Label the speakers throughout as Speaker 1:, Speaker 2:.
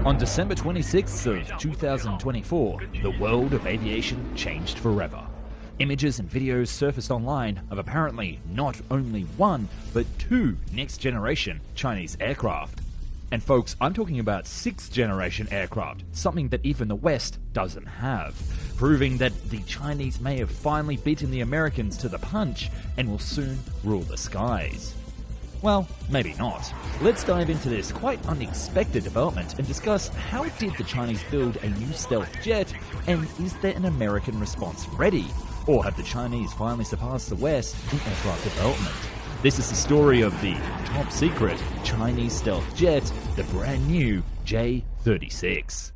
Speaker 1: On December 26th of 2024, the world of aviation changed forever. Images and videos surfaced online of apparently not only one, but two next-generation Chinese aircraft. And folks, I'm talking about sixth-generation aircraft, something that even the West doesn't have, proving that the Chinese may have finally beaten the Americans to the punch and will soon rule the skies. Well, maybe not. Let's dive into this quite unexpected development and discuss how did the Chinese build a new stealth jet, and is there an American response ready? Or have the Chinese finally surpassed the West in aircraft development? This is the story of the top secret Chinese stealth jet, the brand new J-36.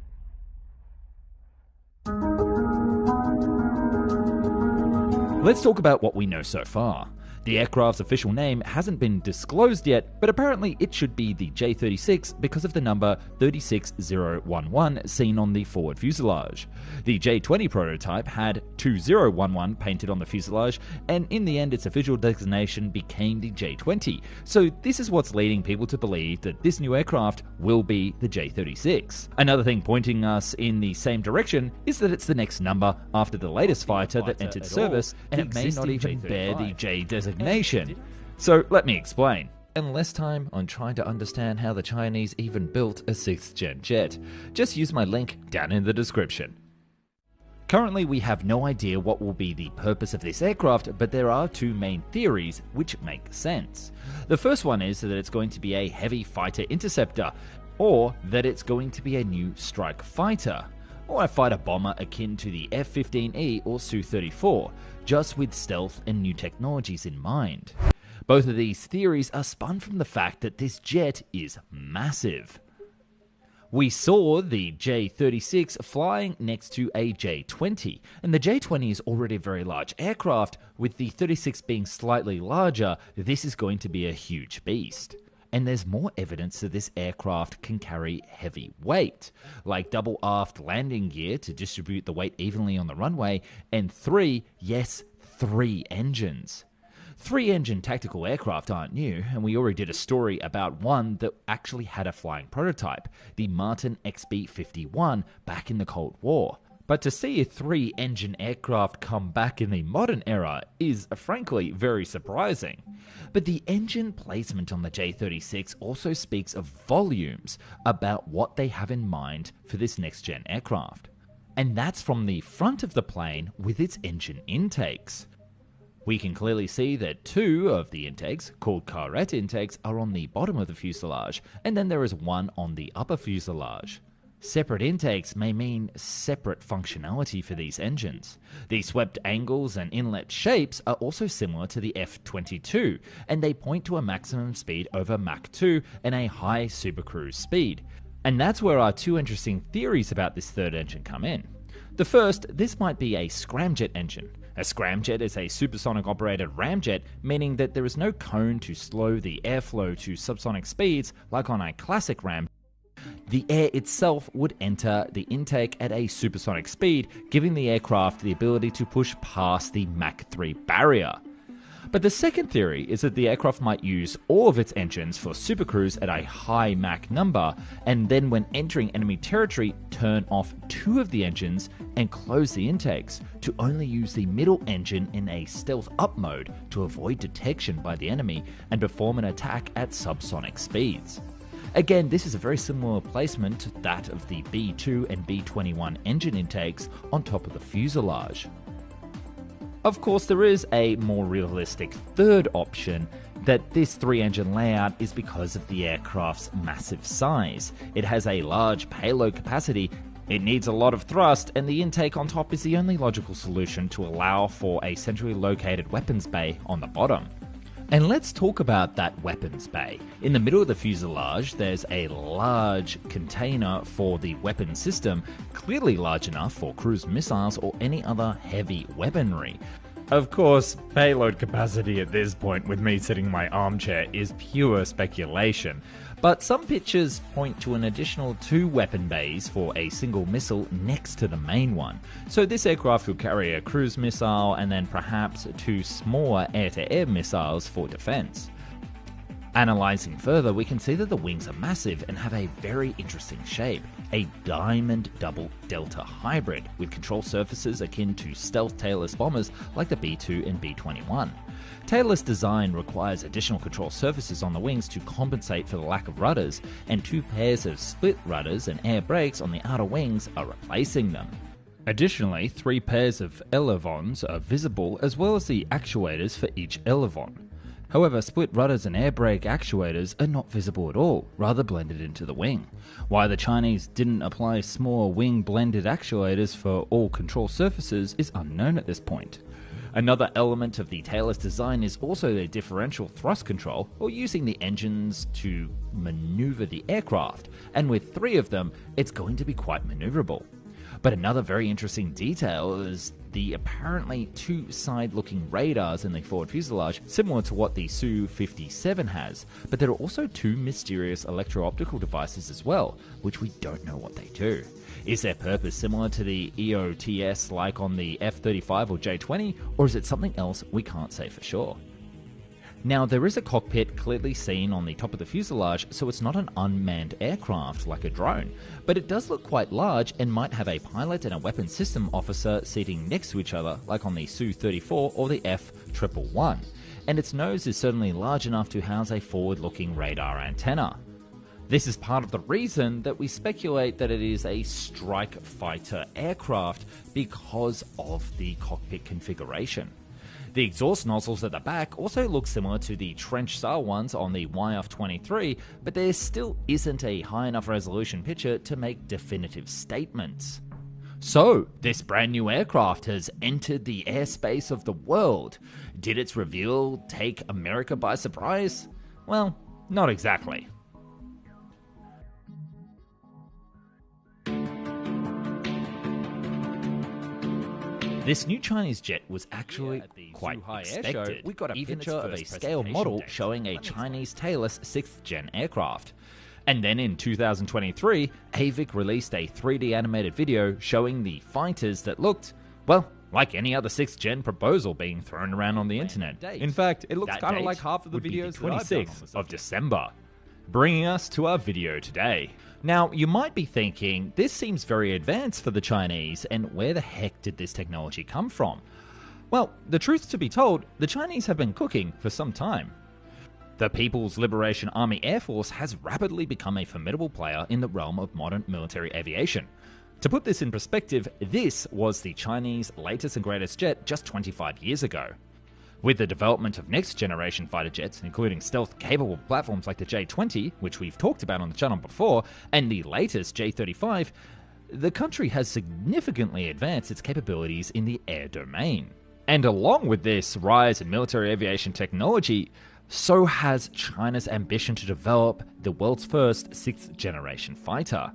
Speaker 1: Let's talk about what we know so far. The aircraft's official name hasn't been disclosed yet, but apparently it should be the J-36 because of the number 36011 seen on the forward fuselage. The J-20 prototype had 2011 painted on the fuselage, and in the end its official designation became the J-20. So this is what's leading people to believe that this new aircraft will be the J-36. Another thing pointing us in the same direction is that it's the next number after the latest fighter that entered service, and it may not even bear the J designation. So let me explain. And less time on trying to understand how the Chinese even built a 6th gen jet. Just use my link down in the description. Currently we have no idea what will be the purpose of this aircraft, but there are two main theories which make sense. The first one is that it's going to be a heavy fighter interceptor, or that it's going to be a new strike fighter, or a fighter bomber akin to the F-15E or Su-34, just with stealth and new technologies in mind. Both of these theories are spun from the fact that this jet is massive. We saw the J-36 flying next to a J-20, and the J-20 is already a very large aircraft. With the 36 being slightly larger, this is going to be a huge beast. And there's more evidence that this aircraft can carry heavy weight, like double aft landing gear to distribute the weight evenly on the runway, and three engines. 3-engine tactical aircraft aren't new, and we already did a story about one that actually had a flying prototype, the Martin XB-51, back in the Cold War. But to see a 3-engine aircraft come back in the modern era is, frankly, very surprising. But the engine placement on the J-36 also speaks of volumes about what they have in mind for this next-gen aircraft. And that's from the front of the plane with its engine intakes. We can clearly see that two of the intakes, called carette intakes, are on the bottom of the fuselage, and then there is one on the upper fuselage. Separate intakes may mean separate functionality for these engines. The swept angles and inlet shapes are also similar to the F-22, and they point to a maximum speed over Mach 2 and a high supercruise speed. And that's where our two interesting theories about this third engine come in. The first, this might be a scramjet engine. A scramjet is a supersonic operated ramjet, meaning that there is no cone to slow the airflow to subsonic speeds like on a classic ram. The air itself would enter the intake at a supersonic speed, giving the aircraft the ability to push past the Mach 3 barrier. But the second theory is that the aircraft might use all of its engines for supercruise at a high Mach number, and then when entering enemy territory, turn off two of the engines and close the intakes, to only use the middle engine in a stealth up mode to avoid detection by the enemy and perform an attack at subsonic speeds. Again, this is a very similar placement to that of the B-2 and B-21 engine intakes on top of the fuselage. Of course, there is a more realistic third option, that this 3-engine layout is because of the aircraft's massive size. It has a large payload capacity, it needs a lot of thrust, and the intake on top is the only logical solution to allow for a centrally located weapons bay on the bottom. And let's talk about that weapons bay. In the middle of the fuselage, there's a large container for the weapon system, clearly large enough for cruise missiles or any other heavy weaponry. Of course, payload capacity at this point, with me sitting in my armchair, is pure speculation. But some pictures point to an additional 2 weapon bays for a single missile next to the main one. So this aircraft will carry a cruise missile and then perhaps 2 smaller air-to-air missiles for defense. Analysing further, we can see that the wings are massive and have a very interesting shape, a diamond double delta hybrid with control surfaces akin to stealth tailless bombers like the B-2 and B-21. Tailless design requires additional control surfaces on the wings to compensate for the lack of rudders, and 2 pairs of split rudders and air brakes on the outer wings are replacing them. Additionally, 3 pairs of elevons are visible, as well as the actuators for each elevon. However, split rudders and air brake actuators are not visible at all, rather blended into the wing. Why the Chinese didn't apply small wing blended actuators for all control surfaces is unknown at this point. Another element of the tailless design is also their differential thrust control, or using the engines to maneuver the aircraft, and with 3 of them, it's going to be quite maneuverable. But another very interesting detail is the apparently 2 side-looking radars in the forward fuselage, similar to what the Su-57 has, but there are also 2 mysterious electro-optical devices as well, which we don't know what they do. Is their purpose similar to the EOTS like on the F-35 or J-20, or is it something else we can't say for sure? Now, there is a cockpit clearly seen on the top of the fuselage, so it's not an unmanned aircraft like a drone, but it does look quite large and might have a pilot and a weapons system officer seating next to each other like on the Su-34 or the F-111, and its nose is certainly large enough to house a forward-looking radar antenna. This is part of the reason that we speculate that it is a strike fighter aircraft because of the cockpit configuration. The exhaust nozzles at the back also look similar to the trench-style ones on the YF-23, but there still isn't a high enough resolution picture to make definitive statements. So, this brand new aircraft has entered the airspace of the world. Did its reveal take America by surprise? Well, not exactly. This new Chinese jet was actually quite expected. We got a picture of a scale model showing a Chinese tailless 6th gen aircraft. And then in 2023, AVIC released a 3D animated video showing the fighters that looked, well, like any other 6th gen proposal being thrown around on the internet. In fact, it looks kind of like half of the videos that I've done on the 26th of December. Bringing us to our video today. Now, you might be thinking, this seems very advanced for the Chinese, and where the heck did this technology come from? Well, the truth to be told, the Chinese have been cooking for some time. The People's Liberation Army Air Force has rapidly become a formidable player in the realm of modern military aviation. To put this in perspective, this was the Chinese latest and greatest jet just 25 years ago. With the development of next-generation fighter jets, including stealth-capable platforms like the J-20, which we've talked about on the channel before, and the latest J-35, the country has significantly advanced its capabilities in the air domain. And along with this rise in military aviation technology, so has China's ambition to develop the world's first 6th-generation fighter.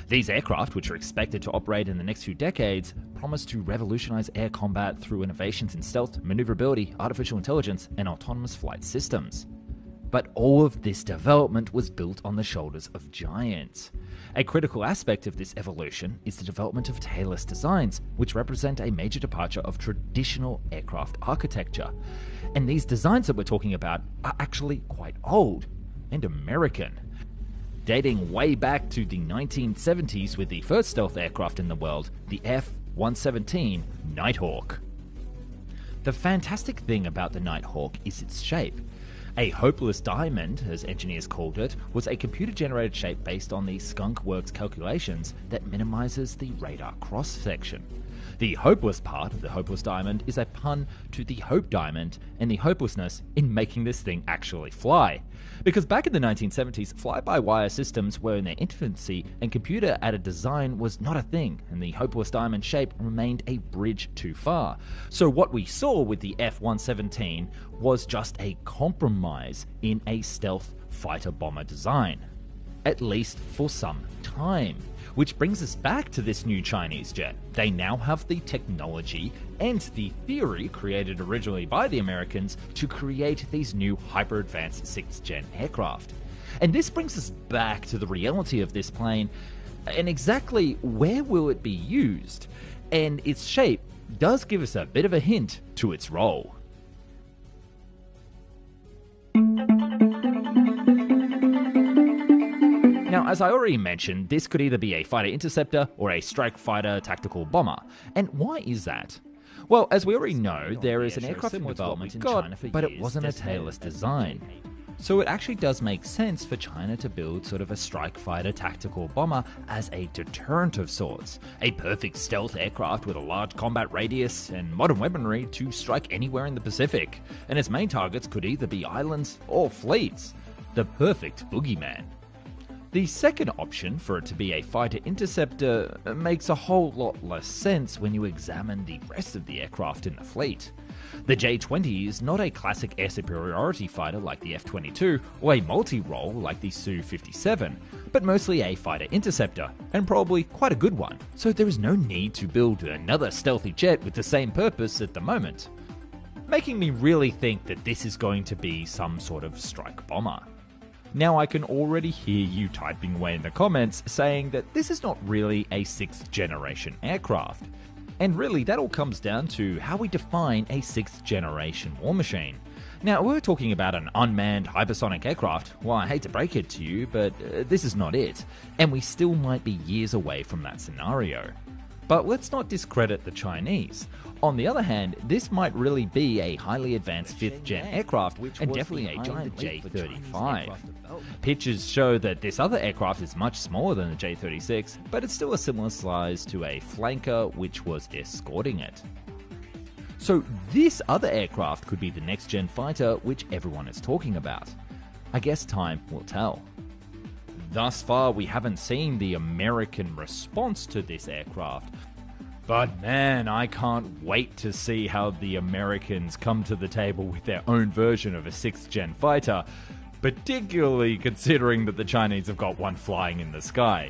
Speaker 1: These aircraft, which are expected to operate in the next few decades, promise to revolutionize air combat through innovations in stealth, maneuverability, artificial intelligence, and autonomous flight systems. But all of this development was built on the shoulders of giants. A critical aspect of this evolution is the development of tailless designs, which represent a major departure of traditional aircraft architecture. And these designs that we're talking about are actually quite old and American, dating way back to the 1970s with the first stealth aircraft in the world, the F-117 Nighthawk. The fantastic thing about the Nighthawk is its shape. A hopeless diamond, as engineers called it, was a computer-generated shape based on the Skunk Works calculations that minimizes the radar cross-section. The hopeless part of the hopeless diamond is a pun to the Hope Diamond and the hopelessness in making this thing actually fly. Because back in the 1970s, fly-by-wire systems were in their infancy and computer-added design was not a thing, and the hopeless diamond shape remained a bridge too far. So what we saw with the F-117 was just a compromise in a stealth fighter-bomber design. At least for some time. Which brings us back to this new Chinese jet. They now have the technology and the theory created originally by the Americans to create these new hyper-advanced 6th gen aircraft. And this brings us back to the reality of this plane and exactly where will it be used. And its shape does give us a bit of a hint to its role. Now, as I already mentioned, this could either be a fighter interceptor or a strike fighter tactical bomber. And why is that? Well, as we already know, there is an aircraft in development in China, but it wasn't a tailless design. So it actually does make sense for China to build sort of a strike fighter tactical bomber as a deterrent of sorts. A perfect stealth aircraft with a large combat radius and modern weaponry to strike anywhere in the Pacific. And its main targets could either be islands or fleets. The perfect boogeyman. The second option for it to be a fighter interceptor makes a whole lot less sense when you examine the rest of the aircraft in the fleet. The J-20 is not a classic air superiority fighter like the F-22 or a multi-role like the Su-57, but mostly a fighter interceptor, and probably quite a good one, so there is no need to build another stealthy jet with the same purpose at the moment. Making me really think that this is going to be some sort of strike bomber. Now I can already hear you typing away in the comments saying that this is not really a 6th generation aircraft. And really that all comes down to how we define a 6th generation war machine. Now we're talking about an unmanned hypersonic aircraft. Well, I hate to break it to you, but this is not it. And we still might be years away from that scenario. But let's not discredit the Chinese. On the other hand, this might really be a highly advanced 5th gen aircraft and definitely a giant J-35. Pictures show that this other aircraft is much smaller than the J-36, but it's still a similar size to a flanker which was escorting it. So this other aircraft could be the next gen fighter which everyone is talking about. I guess time will tell. Thus far, we haven't seen the American response to this aircraft. But man, I can't wait to see how the Americans come to the table with their own version of a 6th gen fighter, particularly considering that the Chinese have got one flying in the sky.